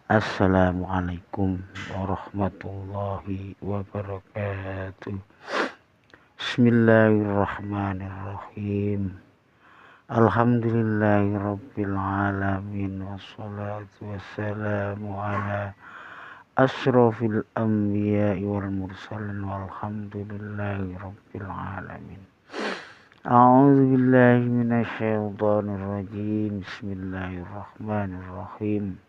Assalamualaikum warahmatullahi wabarakatuh. Bismillahirrahmanirrahim. Alhamdulillahirabbil alamin wassalatu wassalamu ala asyrafil anbiya'i wal mursalin walhamdulillahirabbil alamin. A'udzu billahi minasyaitonir rajim. Bismillahirrahmanirrahim.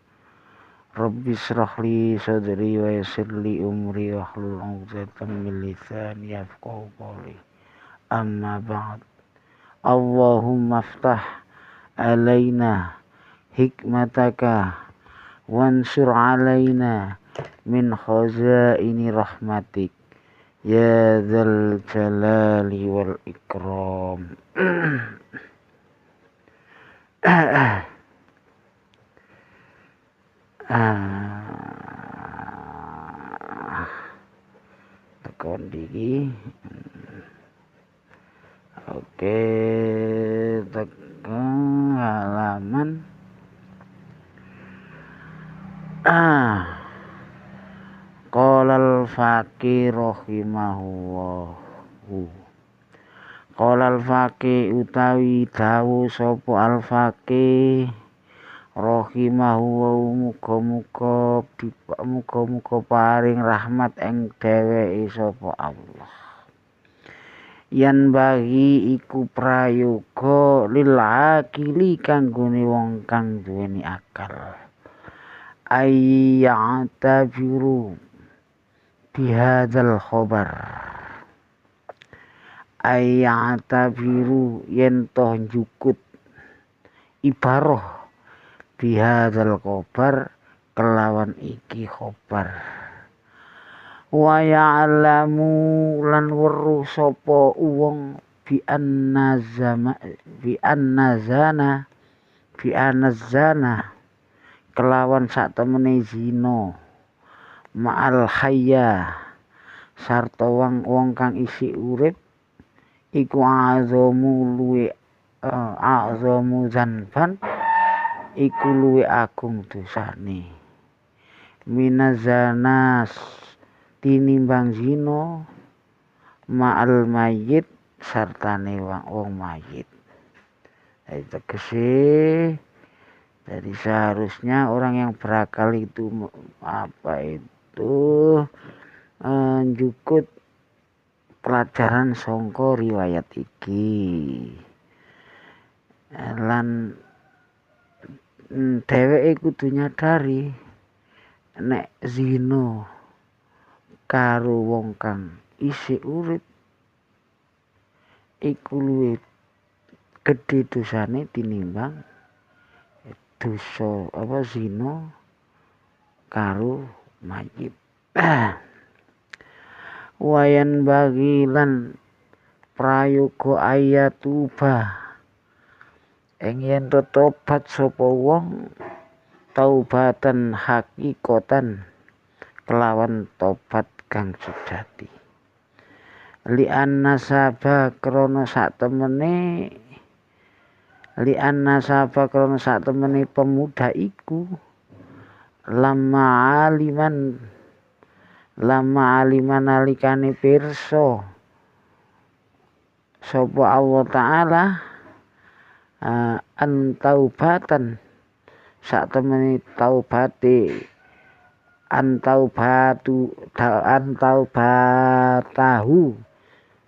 Rabbi shrah li sadri wa yassir li umri wahlul 'uqdatam min lisani yafqahu qawli. Amma ba'd. Allahumma aftah alaina hikmataka wansur alaina min khazaini rahmatik ya dzal jalali wal ikram. Tekan digi. Oke, tekan halaman. Qolal faqih rahimahullahu. Qolal faqih utawi dawuh sapa al faqih rahimahu muga-muga paring rahmat ing dheweke sapa Allah. Yan bagi iku prayoga lil akili kanggone wong kang duweni akal. Ayyatabiru bihadzal khabar. Ayyatabiru yen toh njukut ibarah bihadzal khabar kelawan iki khabar. Wa ya'lamu lan weruh sapa wong bi annazana kelawan satemene zina ma'al hayya sarta wong kang isi urip iku azamu zanban iku luwe agung dosane minazanas tinimbang zina ma'al mayit sartane wong mayit. Tegese jadi seharusnya orang yang berakal itu njukut pelajaran sangka riwayat iki. Lan dheweke kudu nyadari nek zina karo wong kang isih urip iku luwih gedhe dosane tinimbang dosa zina karo mayit. Wayan bagi lan prayoga ayatuba ing yen tobat sapa wong taubatan hakikatan kelawan tobat kang sejati. Li'anna sabah krana saktemene pemuda iku lama aliman nalikane pirsa sapa Allah taala antaubatan saktemene taubate antaubatahu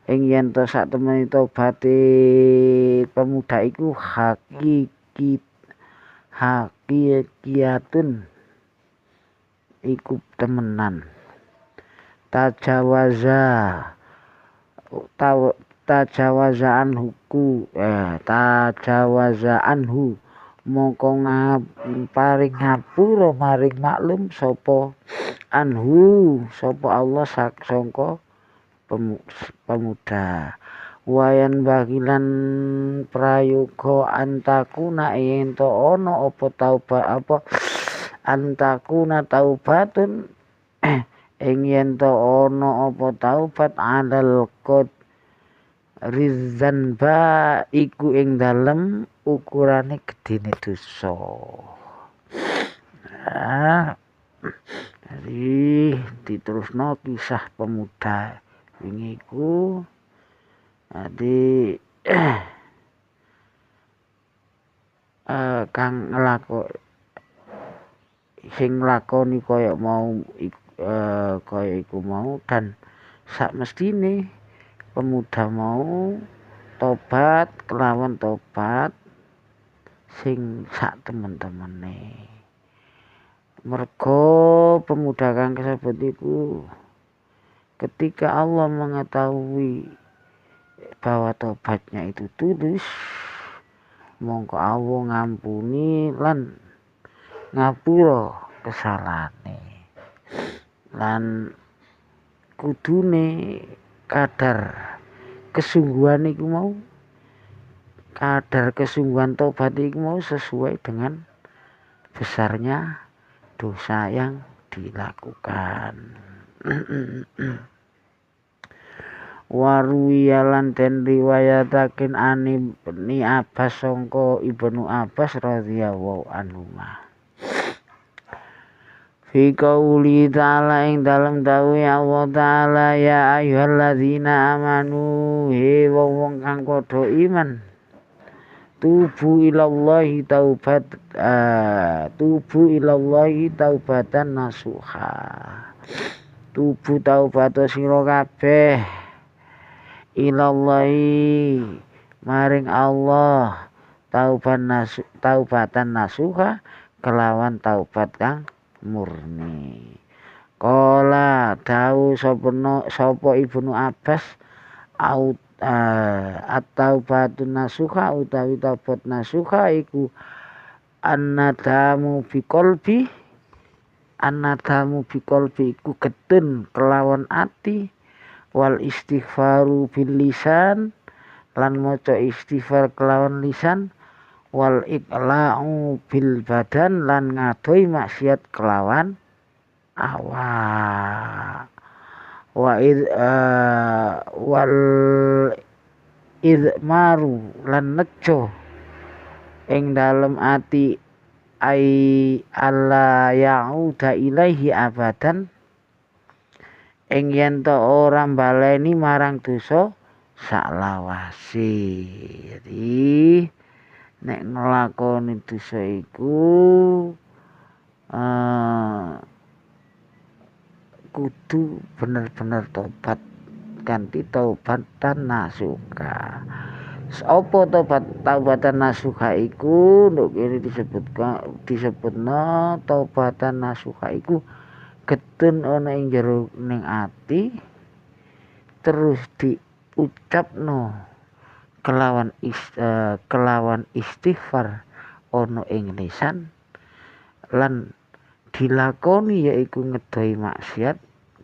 ing yen to saktemene taubate pemuda iku hakikiyatun iku temenan. Tajawaza anhu mongko paring ngapura maring maklum sapa anhu sapa Allah sangka pemuda. Wayan bagilan prayoga antakuna yen to ana apa antakuna taubatun ing yen to ana apa taubat alal qad rizanba iku ing dalem ukurane gedene dosa. diterusno kisah pemuda wingi iku dadi kang sing nglakoni kaya mau kaya iku mau dan sak mestine pemuda mau tobat kelawan tobat sing sak temen-temene. Mergo pemuda kang kasebut iku ketika Allah mengetahui bahwa tobatnya itu tulus, mongko Allah ngampuni lan ngapura kesalahane. Lan kudune kadar kesungguhan iku mau, kadar kesungguhan tobat iku mau sesuai dengan besarnya dosa yang dilakukan. Waruyalan den riwayataken ani Abbas sangka Ibnu Abbas radhiyallahu anhu. Fi qauli ta'ala ing dalem dawuh Allah ta'ala ya ayyuhalladzina amanu he wong kang padha iman tubu ilallahi taubatan nasuha. Tubu taubat sira kabeh ilallahi maring Allah taubatan nasuha kelawan taubat kang murni. Kala dawuh sapa Ibnu Abbas at-taubatun nasuha utawi taubat nasuha iku annadamu biqalbi iku getun kelawan ati wal istighfaru bil lisan lan maca istighfar kelawan lisan wal iqla'u bil badan lan ngadohi maksiat kelawan awak. Wal idmaru lan nejo ing dalem ati ai alla yauda ilaihi abadan ing yen to ora baleni marang dosa saklawase. Jadi nek nglakoni dosa iku kudu bener-bener tobat kanthi taubatan nasuha. Apa taubatan nasuha iku nduk kene disebutno taubatan nasuha iku getun ana ing jero ning ati terus diucapno kelawan istighfar ana ing lisan lan dilakoni yaiku ngedohi maksiat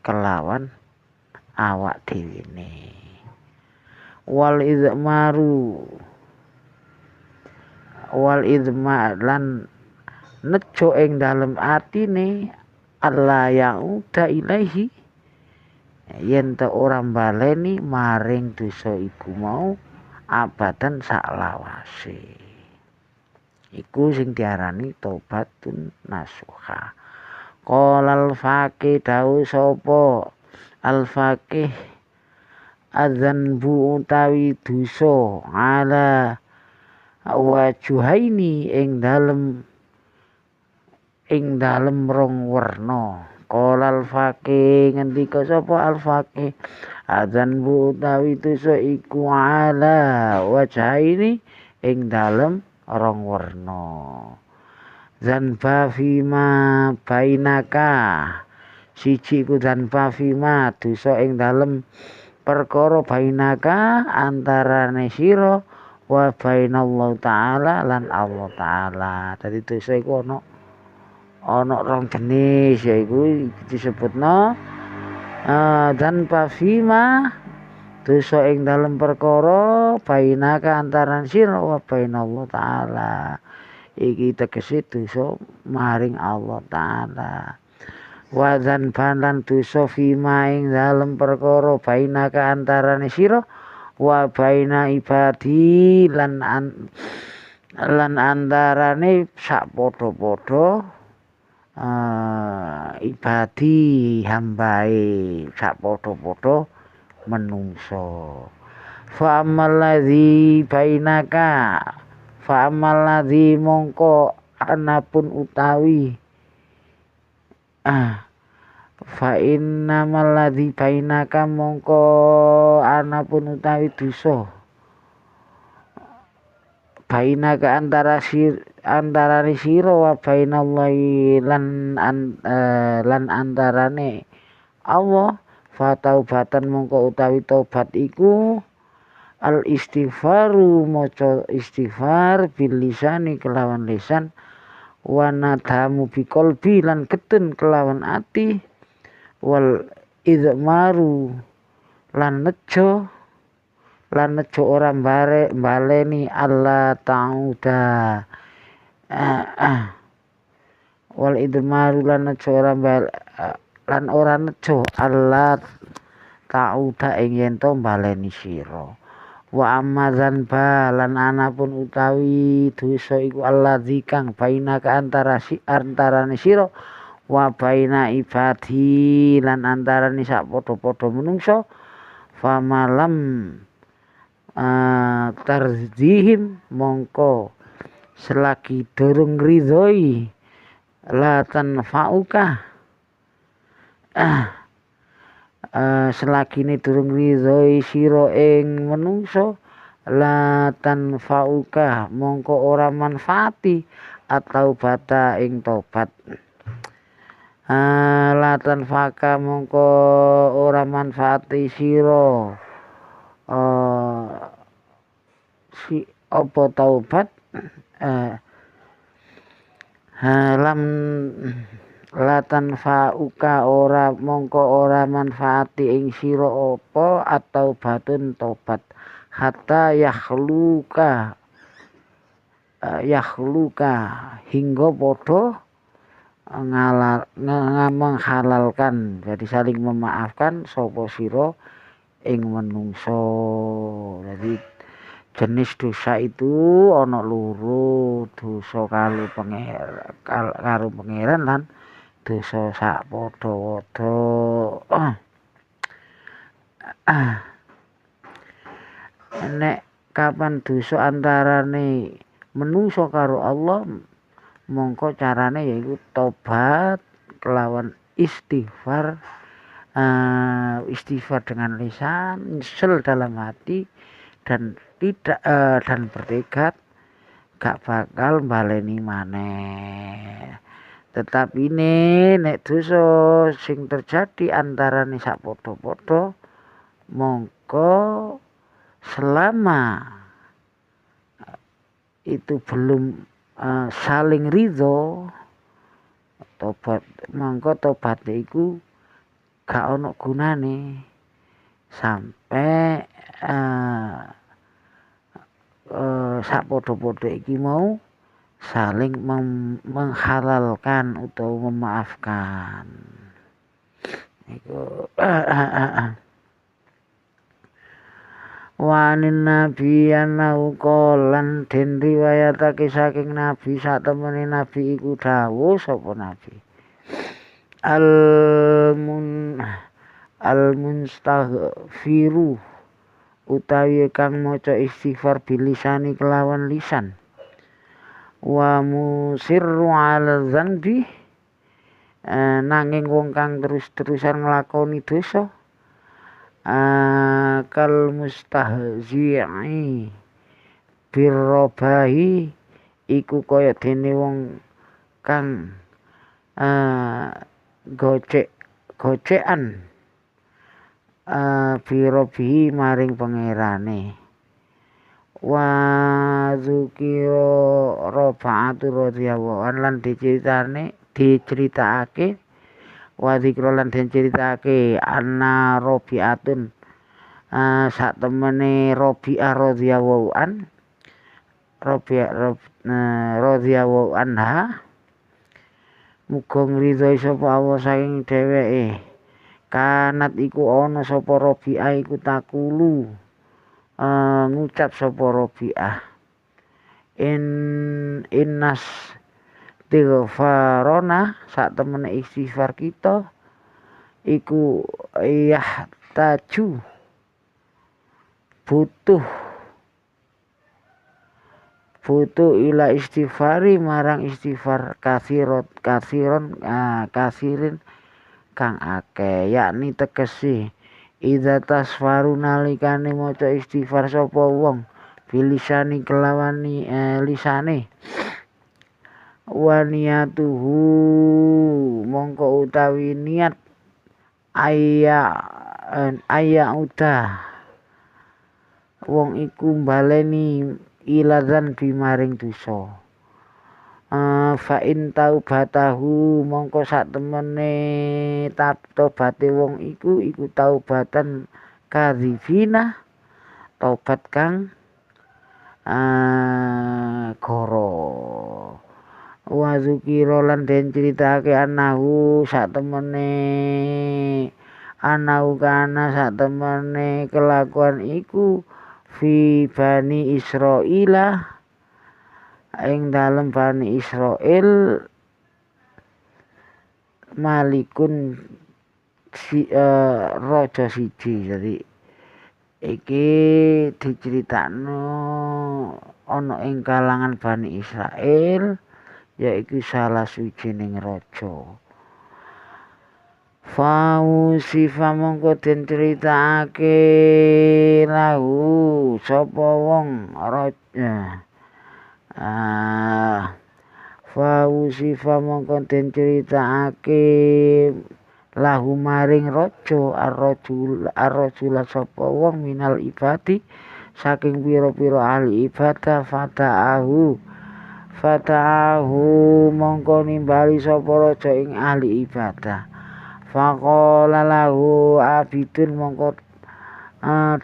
kelawan awak dhewene. Wal idma lan nejo ing dalem atine alla yauda ilaihi yen ta ora baleni maring dosa iku mau abadan saklawase. Iku sing diarani taubatun nasuha. Qala al-faqih dawuh sapa al-faqih adzanbu utawi dosa ala wajuhaini ing dalem rong werna. Qala al-faqih ngendika sapa al-faqih adzanbu utawi dosa iku ala wajuhaini ing dalem rong werna. Zanba fima bainaka siji ku zanba fima dosa ing dalem perkara bainaka antarane sira wa bainallahu ta'ala lan Allah ta'ala. Dadi dosa iku ana rong jenis yaiku disebutno zanba fima dosa ing dalem perkara bainaka antarane sira wa bainallahu ta'ala. Iki tegese dosa maring Allah ta'ala. Wa dzanban lan dosa fima ing dalem perkara bainaka antarane sira wa baina ibadi lan antarane sak padha-padha ibadi hambae sak padha-padha menungso. Fa amal ladzi bainaka fa amal ladzi mongko anapun utawi fa innamal ladzi bainaka mongko anapun utawi dosa bainaka antarane sira wa bainallahi lan antarane Allah fa taubatan mongko utawi tobat iku al istighfaru maca istighfar bil lisani kelawan lisan wa nadamu bi qalbi lan getun kelawan ati wal idmaru lan nejo ora baleni Allah ta'uda wal idmaru lan nejo lan ora nejo Allah ta'uda ing yen to baleni sira wa amazan lan anapun utawi dosa iku alladzi kang bainaka antarane sira wa baina ibadi lan antarane sak padha-padha menungso famalam tarzihim mongko selagi durung ridhoi la tanfa'uka selagi ini durung ridhoi sira ing menungso la tanfa'uka mongko ora manfaati atau bata ing tobat la tanfa'uka mongko ora manfaati sira si apa taubat lam latan fa'uka ora mongko ora manfaati ing sira apa atau batun tobat hatta yakhluka hingga padha menghalalkan jadi saling memaafkan sapa sira ing menungso. Jadi jenis dosa itu ana loro, dosa karo pangeran lan dosa sak padha-padha. Nek kapan dosa antarane menungso karo Allah mongko carane yaiku tobat kelawan istighfar dengan lisan, nyesel dalam hati dan tidak dan bertekad gak bakal baleni maneh. Tetapi nek dosa sing terjadi antarane sak padha-padha mongko selama itu belum saling ridho tobat mongko tobatnya iku gak ono gunane sampai sak padha-padha iki mau saling menghalalkan atau memaafkan iku wanin nabi anau kolan den riwayatake saking nabi sak temene nabi iku dawuh sapa nabi al munstaghfiru utawi kang maca istighfar bilisani kelawan lisan wa musirru ala dzanbi nanging wong kang terus-terusan nglakoni dosa kal mustahzi'i birrobahi iku kaya dene wong kang gocekan birobihi maring pangerane wa dzukira Rafa'atu radhiyallahu an lan diceritakake wa dzikra lan den critakake anna Rabi'atun sak temene Rabi'ah radhiyallahu an radhiyallahu anha muga ngridhoi sapa Allah saking dheweke kanat iku ana sapa Rabi'ah iku takulu ngucap sapa Rabi'ah innas istighfarona sak temene istighfar kita iku yahtaju butuh ila istighfari marang istighfar kasirin kang akeh, yakni tegese idza tasfaru nalikane maca istighfar sapa wong bilisani kelawan lisane wa niyatuhu mongko utawi niat aya udah wong iku baleni iladzan bimaring dosa fa in taubatahu mongko sak temene tobaté wong iku taubatan kadzifina tobat kang goro wa zukira lan den critakake anahu sak temene sak temene kelakuan iku fi bani Israila ing dalem bani Israil malikun raja siji. Jadi iki diceritakno ana ing kalangan bani Israil yaiku salah suwijining raja. Fausifa mongko den critakake lahu sapa wong raja Fausifa mongko den critakake lahu maring raja ar-rajul sapa wong minal ibadi saking pira-pira ahli ibadah fata'ahu mongko nimbali sapa raja ing ahli ibadah faqala lahu abidun mongko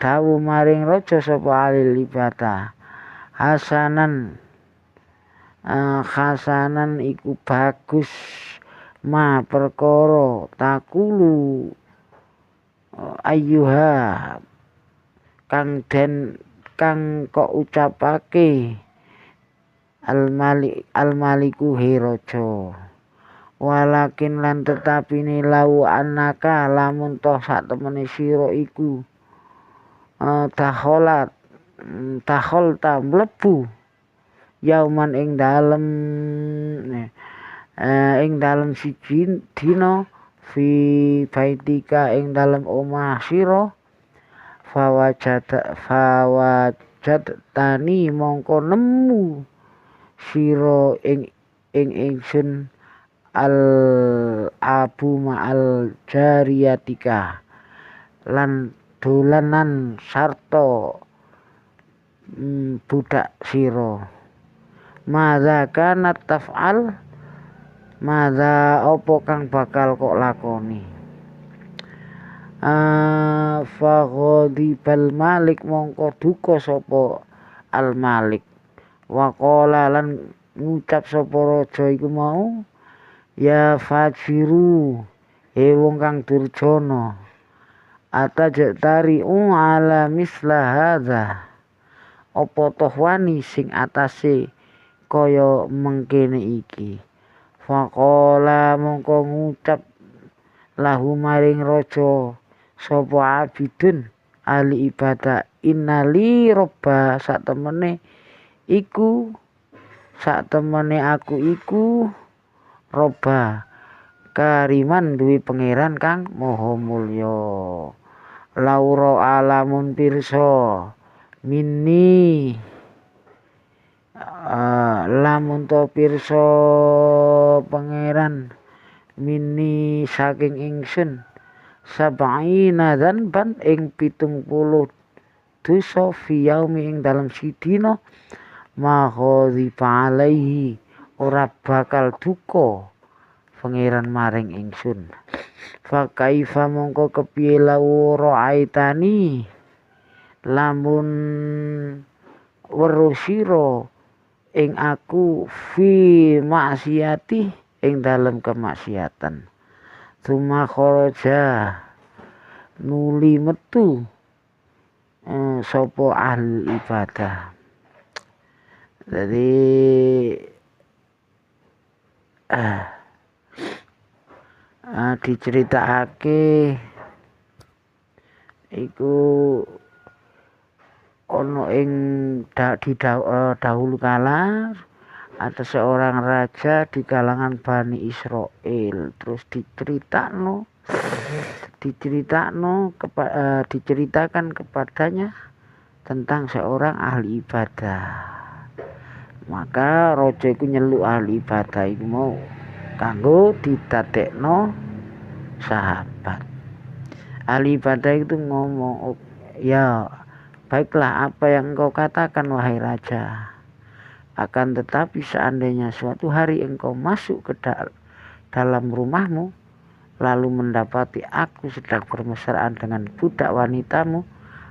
dawuh maring raja sapa ahli ibadah hasanan iku bagus ma perkara takulu ayyuha kang kok ucapake al-maliku he raja walakin lan tetapine lau annaka lamun toh sak temene sira iku takholta mlebu yauman ing dalem siji dina fi baitika ing dalem omah sira fawajadtani mongko nemu sira ing ingsun al abu ma'al jariyatika lan dolanan sarta budak sira madza kanat taf'al madza apa kang bakal kok lakoni fa ghadibal malik mongko duka sapa al malik wa qala lan ngucap sapa raja iku mau ya fajiru wong kang durjana atajtari ala misla hadza apa toh wani sing atase kaya mengkene iki faqala mongko ngucap lahu maring raja sapa abidun ahli ibadah innali robba sak temene aku iku robba kariman duwe pangeran kang maha mulya laura alamun pirsa minni lamun to pirsa pangeran minni saking ingsun sab'ina dzanban ing 70 dosa fi yaumi ing dalem sidina maghadhiba alaihi ora bakal duka pangeran maring ingsun fa kaifa mongko kepiye lau aitani lamun weruh sira ing aku fi maksiati ing dalem kemaksiatan summa kharaja nuli metu sapa ahli ibadah. Jadi diceritakake iku ono ing dahulu kala ada seorang raja di kalangan Bani Israel, terus diceritakan kepadanya tentang seorang ahli ibadah. Maka raja iku nyeluk ahli ibadah iku mau kanggo didadekno sahabat. Ahli ibadah itu ngomong, ya baiklah apa yang engkau katakan wahai raja. Akan tetapi seandainya suatu hari engkau masuk ke dalam rumahmu lalu mendapati aku sedang bermesraan dengan budak wanitamu,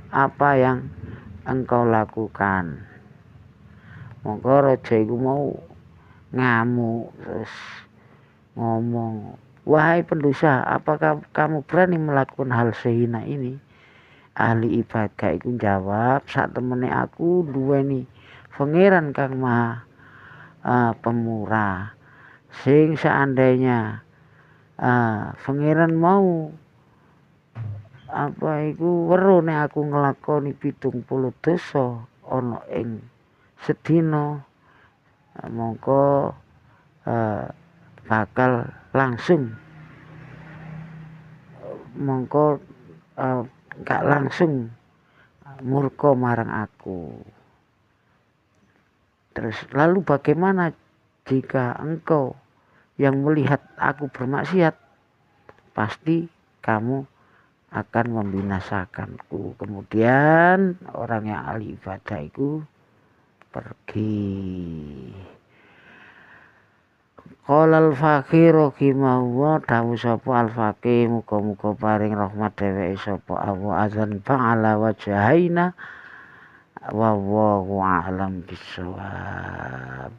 apa yang engkau lakukan? Maka raja iku mau ngamuk terus ngomong, wahai pendosa, apakah kamu berani melakukan hal sehina ini? Ahli ibadah iku jawab, sak temene aku duweni pangeran kang maha pemurah, sing seandainya pangeran mau weruh nek aku nglakoni 70 dosa ana ing sedina, mongko bakal langsung gak langsung murka marang aku. Terus lalu bagaimana jika engkau yang melihat aku bermaksiat, pasti kamu akan membinasakanku. Kemudian orang yang ahli ibadah itu pergi. Qala al-faqih rahimahullah, dawuh sapa al-faqih muga-muga paring rahmat dheweke sapa Allah, azan ba'ala wajahaina wa wallahu a'lam bissawab.